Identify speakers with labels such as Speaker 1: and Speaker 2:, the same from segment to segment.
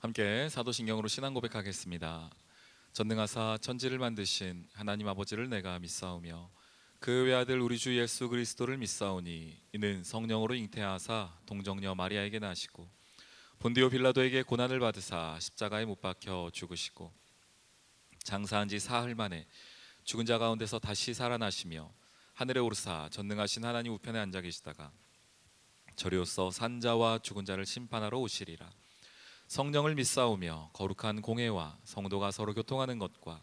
Speaker 1: 함께 사도신경으로 신앙 고백하겠습니다. 전능하사 천지를 만드신 하나님 아버지를 내가 믿사오며 그 외아들 우리 주 예수 그리스도를 믿사오니 이는 성령으로 잉태하사 동정녀 마리아에게 나시고 본디오 빌라도에게 고난을 받으사 십자가에 못 박혀 죽으시고 장사한 지 사흘 만에 죽은 자 가운데서 다시 살아나시며 하늘에 오르사 전능하신 하나님 우편에 앉아 계시다가 저리로서 산자와 죽은 자를 심판하러 오시리라. 성령을 믿사오며 거룩한 공회와 성도가 서로 교통하는 것과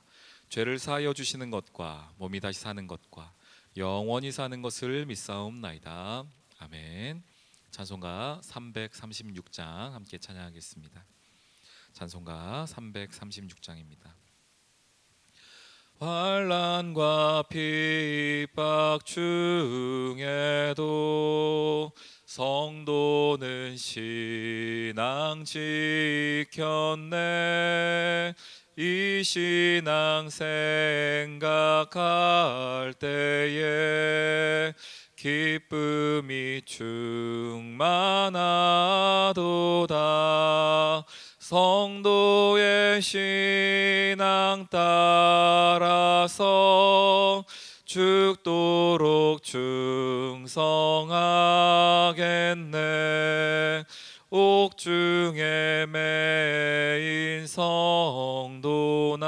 Speaker 1: 죄를 사하여 주시는 것과 몸이 다시 사는 것과 영원히 사는 것을 믿사옵나이다. 아멘. 찬송가 336장 함께 찬양하겠습니다. 찬송가 336장입니다. 환난과 핍박 중에도 성도는 신앙 지켰네. 이 신앙 생각할 때에 기쁨이 충만하도다. 성도의 신앙 따라서 죽도록 충성하겠네. 옥중에 매인 성도나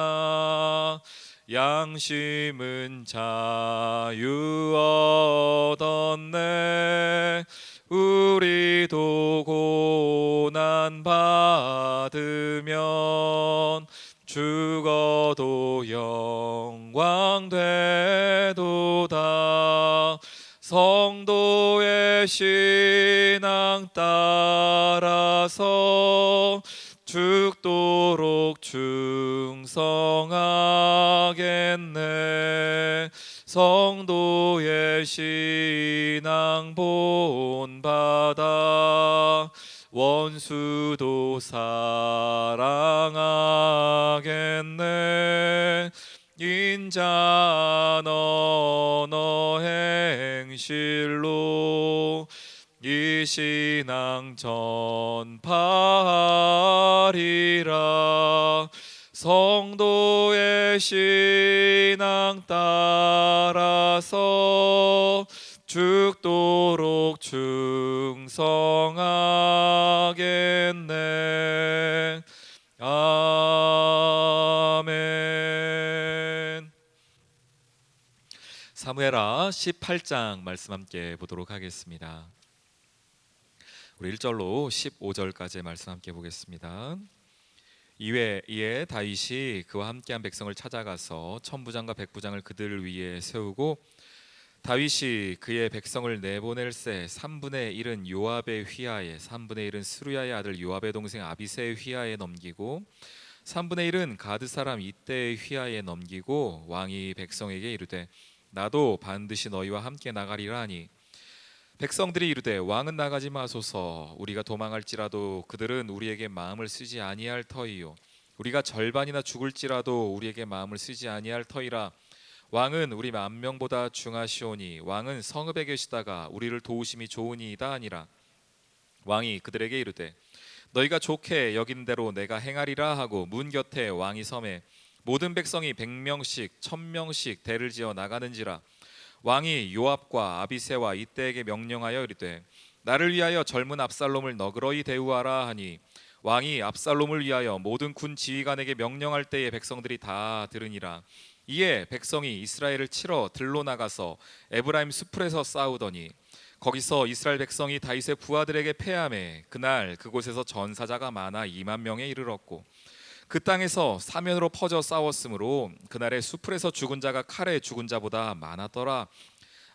Speaker 1: 양심은 자유 얻었네. 우리도 고난 받으면 죽어도 영광 되도다. 성도의 신앙 따라서 죽도록 충성하겠네. 성도의 신앙 본받아 원수도 사랑하겠네. 인자한 언어 행실로 이 신앙 전파하리라. 성도의 신앙 따라서 죽도록 충성하겠네. 아멘. 사무엘하 18장 말씀 함께 보도록 하겠습니다. 우리 1절로 15절까지의 말씀 함께 보겠습니다. 이에 다윗이 그와 함께한 백성을 찾아가서 천부장과 백부장을 그들 위에 세우고 다윗이 그의 백성을 내보낼새 3분의 1은 요압의 휘하에 3분의 1은 스루야의 아들 요압의 동생 아비새의 휘하에 넘기고 3분의 1은 가드 사람 이때의 휘하에 넘기고 왕이 백성에게 이르되 나도 반드시 너희와 함께 나가리라 하니 백성들이 이르되 왕은 나가지 마소서. 우리가 도망할지라도 그들은 우리에게 마음을 쓰지 아니할 터이요 우리가 절반이나 죽을지라도 우리에게 마음을 쓰지 아니할 터이라. 왕은 우리 만명보다 중하시오니 왕은 성읍에 계시다가 우리를 도우심이 좋으니이다 하니라. 왕이 그들에게 이르되 너희가 좋게 여긴 대로 내가 행하리라 하고 문 곁에 왕이 섬에 모든 백성이 100명씩 1000명씩 대를 지어 나가는지라. 왕이 요압과 아비새와 이때에게 명령하여 이르되 나를 위하여 젊은 압살롬을 너그러이 대우하라 하니 왕이 압살롬을 위하여 모든 군 지휘관에게 명령할 때에 백성들이 다 들으니라. 이에 백성이 이스라엘을 치러 들로 나가서 에브라임 수풀에서 싸우더니 거기서 이스라엘 백성이 다윗의 부하들에게 패하매 그날 그곳에서 전사자가 많아 2만 명에 이르렀고 그 땅에서 사면으로 퍼져 싸웠으므로 그날의 수풀에서 죽은 자가 칼에 죽은 자보다 많았더라.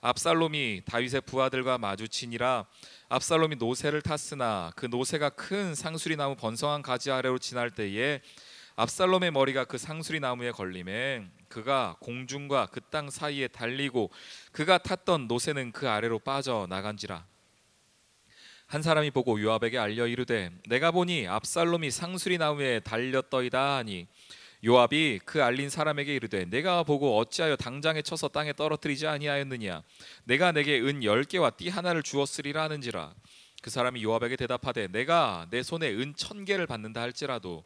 Speaker 1: 압살롬이 다윗의 부하들과 마주치니라. 압살롬이 노새를 탔으나 그 노새가 큰 상수리 나무 번성한 가지 아래로 지날 때에 압살롬의 머리가 그 상수리 나무에 걸리매 그가 공중과 그 땅 사이에 달리고 그가 탔던 노새는 그 아래로 빠져 나간지라. 한 사람이 보고 요압에게 알려 이르되 내가 보니 압살롬이 상수리 나무에 달렸더이다 하니 요압이 그 알린 사람에게 이르되 내가 보고 어찌하여 당장에 쳐서 땅에 떨어뜨리지 아니하였느냐. 내가 내게 은 10개와 띠 하나를 주었으리라 하는지라. 그 사람이 요압에게 대답하되 내가 내 손에 은 1,000개를 받는다 할지라도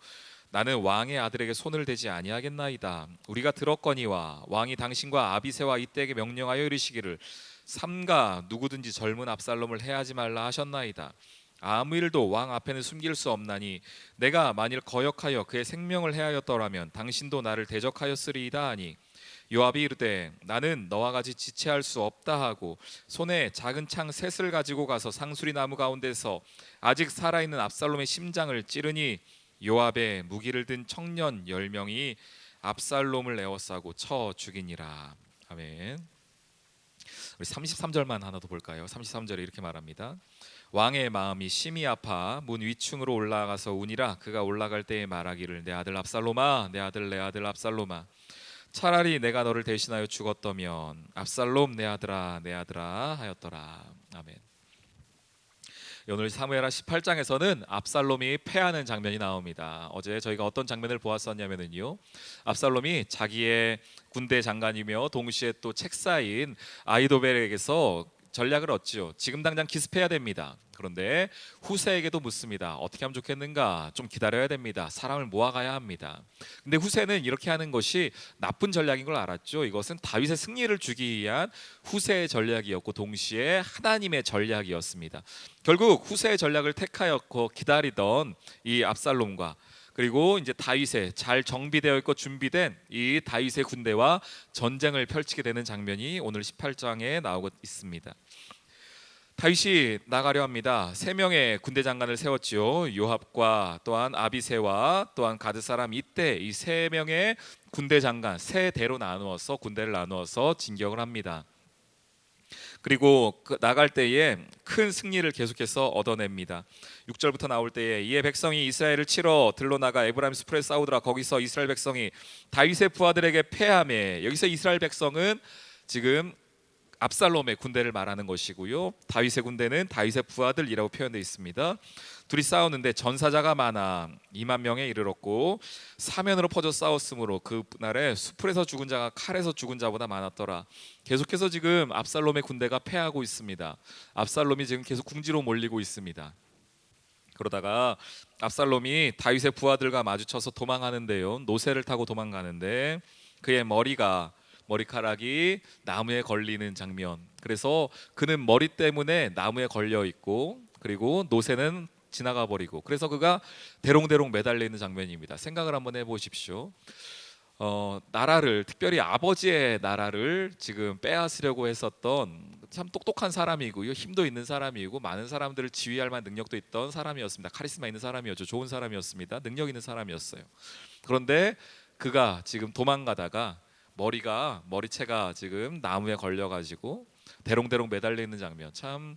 Speaker 1: 나는 왕의 아들에게 손을 대지 아니하겠나이다. 우리가 들었거니와 왕이 당신과 아비새와 이때에게 명령하여 이르시기를 삼가 누구든지 젊은 압살롬을 해하지 말라 하셨나이다. 아무 일도 왕 앞에는 숨길 수 없나니 내가 만일 거역하여 그의 생명을 해하였더라면 당신도 나를 대적하였으리이다 하니 요압이 이르되 나는 너와 같이 지체할 수 없다 하고 손에 작은 창 셋을 가지고 가서 상수리 나무 가운데서 아직 살아있는 압살롬의 심장을 찌르니 요압의 무기를 든 청년 10명이 압살롬을 에워싸고 쳐 죽이니라. 아멘. 우리 33절만 하나 더 볼까요? 33절에 이렇게 말합니다. 왕의 마음이 심히 아파 문 위층으로 올라가서 우니라. 그가 올라갈 때에 말하기를 내 아들 압살롬아, 내 아들 압살롬아, 차라리 내가 너를 대신하여 죽었더면 압살롬 내 아들아 하였더라. 아멘. 오늘 사무엘하 18장에서는 압살롬이 패하는 장면이 나옵니다. 어제 저희가 어떤 장면을 보았었냐면요, 압살롬이 자기의 군대 장관이며 동시에 또 책사인 아히도벨에게서 전략을 얻지요. 지금 당장 기습해야 됩니다. 그런데 후세에게도 묻습니다. 어떻게 하면 좋겠는가? 좀 기다려야 됩니다. 사람을 모아가야 합니다. 근데 후세는 이렇게 하는 것이 나쁜 전략인 걸 알았죠. 이것은 다윗의 승리를 주기 위한 후세의 전략이었고 동시에 하나님의 전략이었습니다. 결국 후세의 전략을 택하였고 기다리던 이 압살롬과 그리고 이제 다윗의 잘 정비되어 있고 준비된 이 다윗의 군대와 전쟁을 펼치게 되는 장면이 오늘 18장에 나오고 있습니다. 다윗이 나가려 합니다. 3명의 군대 장관을 세웠지요. 요압과 또한 아비새와 또한 가드 사람 이때 이 3명의 군대 장관 세 대로 나누어서 군대를 나누어서 진격을 합니다. 그리고 나갈 때에 큰 승리를 계속해서 얻어냅니다. 6절부터 나올 때에 이에 백성이 이스라엘을 치러 들로 나가 에브라임 숲에 싸우더라. 거기서 이스라엘 백성이 다윗의 부하들에게 패하매. 여기서 이스라엘 백성은 지금 압살롬의 군대를 말하는 것이고요, 다윗의 군대는 다윗의 부하들이라고 표현되어 있습니다. 둘이 싸우는데 전사자가 많아 2만 명에 이르렀고 사면으로 퍼져 싸웠으므로 그날에 수풀에서 죽은 자가 칼에서 죽은 자보다 많았더라. 계속해서 지금 압살롬의 군대가 패하고 있습니다. 압살롬이 지금 계속 궁지로 몰리고 있습니다. 그러다가 압살롬이 다윗의 부하들과 마주쳐서 도망하는데요, 노새를 타고 도망가는데 그의 머리카락이 나무에 걸리는 장면. 그래서 그는 머리 때문에 나무에 걸려 있고 그리고 노새는 지나가 버리고 그래서 그가 대롱대롱 매달려 있는 장면입니다. 생각을 한번 해보십시오. 나라를, 특별히 아버지의 나라를 지금 빼앗으려고 했었던 참 똑똑한 사람이고요, 힘도 있는 사람이고 많은 사람들을 지휘할 만한 능력도 있던 사람이었습니다. 카리스마 있는 사람이었죠. 좋은 사람이었습니다. 능력 있는 사람이었어요. 그런데 그가 지금 도망가다가 머리채가 지금 나무에 걸려가지고 대롱대롱 매달려 있는 장면, 참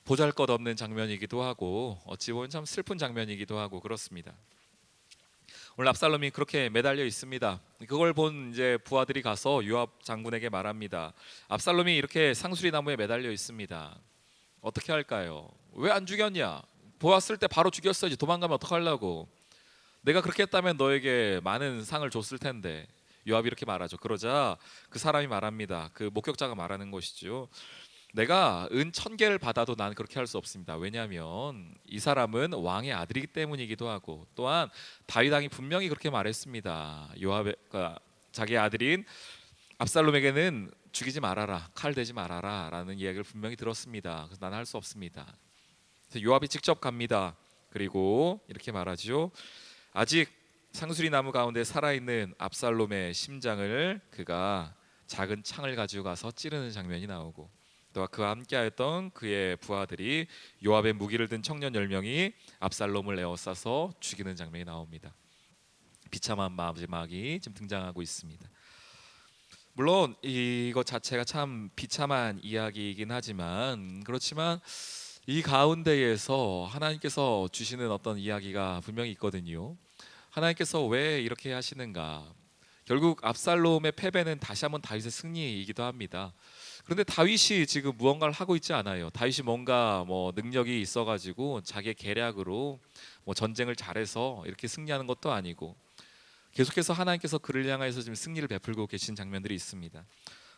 Speaker 1: 보잘것없는 장면이기도 하고 어찌 보면 참 슬픈 장면이기도 하고 그렇습니다. 오늘 압살롬이 그렇게 매달려 있습니다. 그걸 본 이제 부하들이 가서 요압 장군에게 말합니다. 압살롬이 이렇게 상수리 나무에 매달려 있습니다. 어떻게 할까요? 왜 안 죽였냐? 보았을 때 바로 죽였어야지. 도망가면 어떡하려고? 내가 그렇게 했다면 너에게 많은 상을 줬을 텐데. 요압이 이렇게 말하죠. 그러자 그 사람이 말합니다. 그 목격자가 말하는 것이죠. 내가 은 1,000개를 받아도 난 그렇게 할 수 없습니다. 왜냐하면 이 사람은 왕의 아들이기 때문이기도 하고 또한 다윗 왕이 분명히 그렇게 말했습니다. 요압가 자기 아들인 압살롬에게는 죽이지 말아라, 칼 대지 말아라 라는 이야기를 분명히 들었습니다. 그래서 나는 할 수 없습니다. 그래서 요압이 직접 갑니다. 그리고 이렇게 말하죠. 아직 상수리 나무 가운데 살아있는 압살롬의 심장을 그가 작은 창을 가지고 가서 찌르는 장면이 나오고 또 그와 함께하였던 그의 부하들이 요압의 무기를 든 청년 10명이 압살롬을 에워싸서 죽이는 장면이 나옵니다. 비참한 마지막이 지금 등장하고 있습니다. 물론 이것 자체가 참 비참한 이야기이긴 하지만 그렇지만 이 가운데에서 하나님께서 주시는 어떤 이야기가 분명히 있거든요. 하나님께서 왜 이렇게 하시는가? 결국 압살롬의 패배는 다시 한번 다윗의 승리이기도 합니다. 그런데 다윗이 지금 무언가를 하고 있지 않아요. 다윗이 뭔가 능력이 있어가지고 자기의 계략으로 전쟁을 잘해서 이렇게 승리하는 것도 아니고 계속해서 하나님께서 그를 향해서 지금 승리를 베풀고 계신 장면들이 있습니다.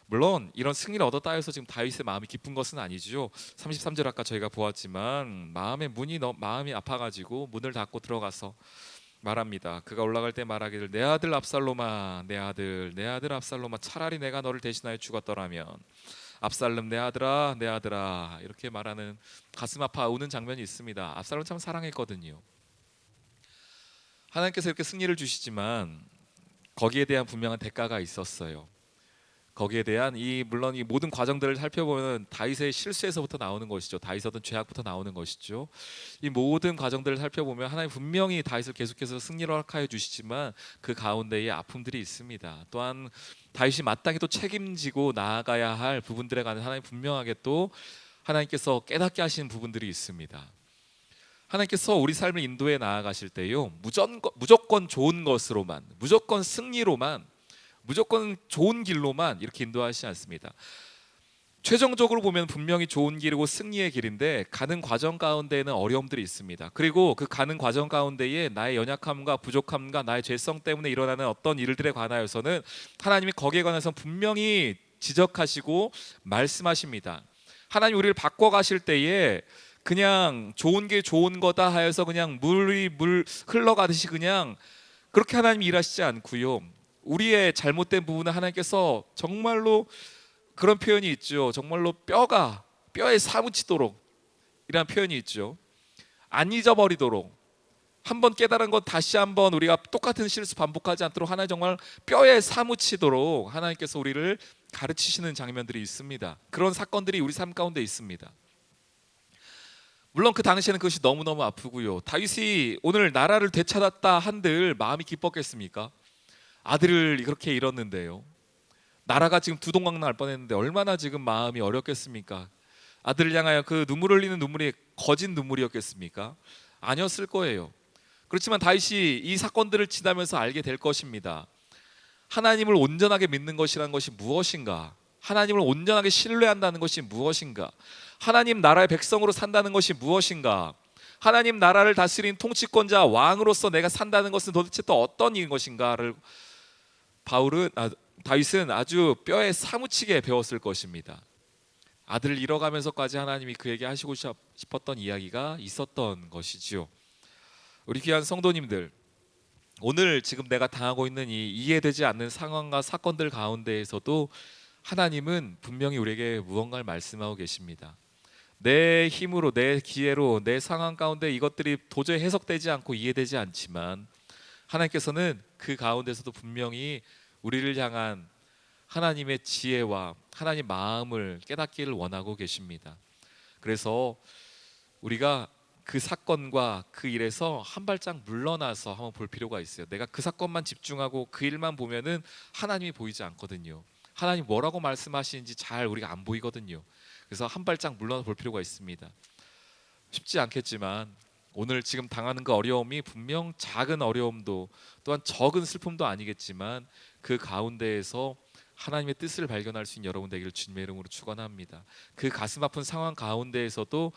Speaker 1: 물론 이런 승리를 얻었다 해서 지금 다윗의 마음이 기쁜 것은 아니죠. 33절 아까 저희가 보았지만 마음이 아파가지고 문을 닫고 들어가서 말합니다. 그가 올라갈 때 말하기를 내 아들 압살롬아, 내 아들 압살롬아, 차라리 내가 너를 대신하여 죽었더라면. 압살롬 내 아들아 이렇게 말하는 가슴 아파 우는 장면이 있습니다. 압살롬 참 사랑했거든요. 하나님께서 이렇게 승리를 주시지만 거기에 대한 분명한 대가가 있었어요. 거기에 대한 물론 이 모든 과정들을 살펴보면 다윗의 실수에서부터 나오는 것이죠. 다윗의 어떤 죄악부터 나오는 것이죠. 이 모든 과정들을 살펴보면 하나님 분명히 다윗을 계속해서 승리를 허락하여 주시지만 그 가운데에 아픔들이 있습니다. 또한 다윗이 마땅히 또 책임지고 나아가야 할 부분들에 관해 하나님 분명하게 또 하나님께서 깨닫게 하시는 부분들이 있습니다. 하나님께서 우리 삶을 인도해 나아가실 때요, 무조건 좋은 것으로만, 무조건 승리로만, 무조건 좋은 길로만 이렇게 인도하시지 않습니다. 최종적으로 보면 분명히 좋은 길이고 승리의 길인데 가는 과정 가운데에는 어려움들이 있습니다. 그리고 그 가는 과정 가운데에 나의 연약함과 부족함과 나의 죄성 때문에 일어나는 어떤 일들에 관하여서는 하나님이 거기에 관해서 분명히 지적하시고 말씀하십니다. 하나님 우리를 바꿔 가실 때에 그냥 좋은 게 좋은 거다 하여서 그냥 물 흘러가듯이 그냥 그렇게 하나님이 일하시지 않고요, 우리의 잘못된 부분은 하나님께서 정말로 그런 표현이 있죠. 정말로 뼈에 사무치도록 이라는 표현이 있죠. 안 잊어버리도록, 한번 깨달은 것 다시 한번 우리가 똑같은 실수 반복하지 않도록 하나님 정말 뼈에 사무치도록 하나님께서 우리를 가르치시는 장면들이 있습니다. 그런 사건들이 우리 삶 가운데 있습니다. 물론 그 당시에는 그것이 너무너무 아프고요. 다윗이 오늘 나라를 되찾았다 한들 마음이 기뻤겠습니까? 아들을 그렇게 잃었는데요, 나라가 지금 두동강 날 뻔했는데 얼마나 지금 마음이 어렵겠습니까? 아들을 향하여 그 눈물 흘리는 눈물이 거짓 눈물이었겠습니까? 아니었을 거예요. 그렇지만 다윗이 이 사건들을 지나면서 알게 될 것입니다. 하나님을 온전하게 믿는 것이란 것이 무엇인가? 하나님을 온전하게 신뢰한다는 것이 무엇인가? 하나님 나라의 백성으로 산다는 것이 무엇인가? 하나님 나라를 다스린 통치권자 왕으로서 내가 산다는 것은 도대체 또 어떤 일인 것인가를 다윗은 아주 뼈에 사무치게 배웠을 것입니다. 아들을 잃어가면서까지 하나님이 그에게 하시고 싶었던 이야기가 있었던 것이지요. 우리 귀한 성도님들, 오늘 지금 내가 당하고 있는 이 이해되지 않는 상황과 사건들 가운데에서도 하나님은 분명히 우리에게 무언가를 말씀하고 계십니다. 내 힘으로, 내 기회로, 내 상황 가운데 이것들이 도저히 해석되지 않고 이해되지 않지만 하나님께서는 그 가운데서도 분명히 우리를 향한 하나님의 지혜와 하나님 마음을 깨닫기를 원하고 계십니다. 그래서 우리가 그 사건과 그 일에서 한 발짝 물러나서 한번 볼 필요가 있어요. 내가 그 사건만 집중하고 그 일만 보면은 하나님이 보이지 않거든요. 하나님 뭐라고 말씀하시는지 잘 우리가 안 보이거든요. 그래서 한 발짝 물러나 볼 필요가 있습니다. 쉽지 않겠지만 오늘 지금 당하는 그 어려움이 분명 작은 어려움도 또한 적은 슬픔도 아니겠지만 그 가운데에서 하나님의 뜻을 발견할 수 있는 여러분 되기를 주님의 이름으로 축원합니다. 그 가슴 아픈 상황 가운데에서도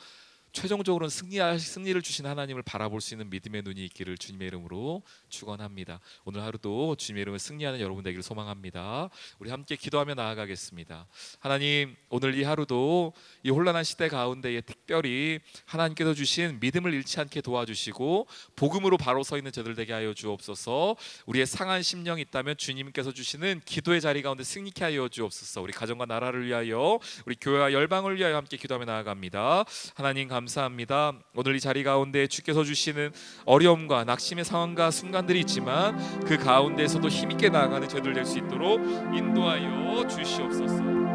Speaker 1: 최종적으로는 승리를 주신 하나님을 바라볼 수 있는 믿음의 눈이 있기를 주님의 이름으로 축원합니다. 오늘 하루도 주님의 이름을 승리하는 여러분 되기를 소망합니다. 우리 함께 기도하며 나아가겠습니다. 하나님, 오늘 이 하루도 이 혼란한 시대 가운데에 특별히 하나님께서 주신 믿음을 잃지 않게 도와주시고 복음으로 바로 서 있는 저들 되게 하여 주옵소서. 우리의 상한 심령이 있다면 주님께서 주시는 기도의 자리 가운데 승리케 하여 주옵소서. 우리 가정과 나라를 위하여, 우리 교회와 열방을 위하여 함께 기도하며 나아갑니다. 하나님 감사합니다. 오늘 이 자리 가운데 주께서 주시는 어려움과 낙심의 상황과 순간들이 있지만 그 가운데에서도 힘있게 나아가는 저희들 될 수 있도록 인도하여 주시옵소서.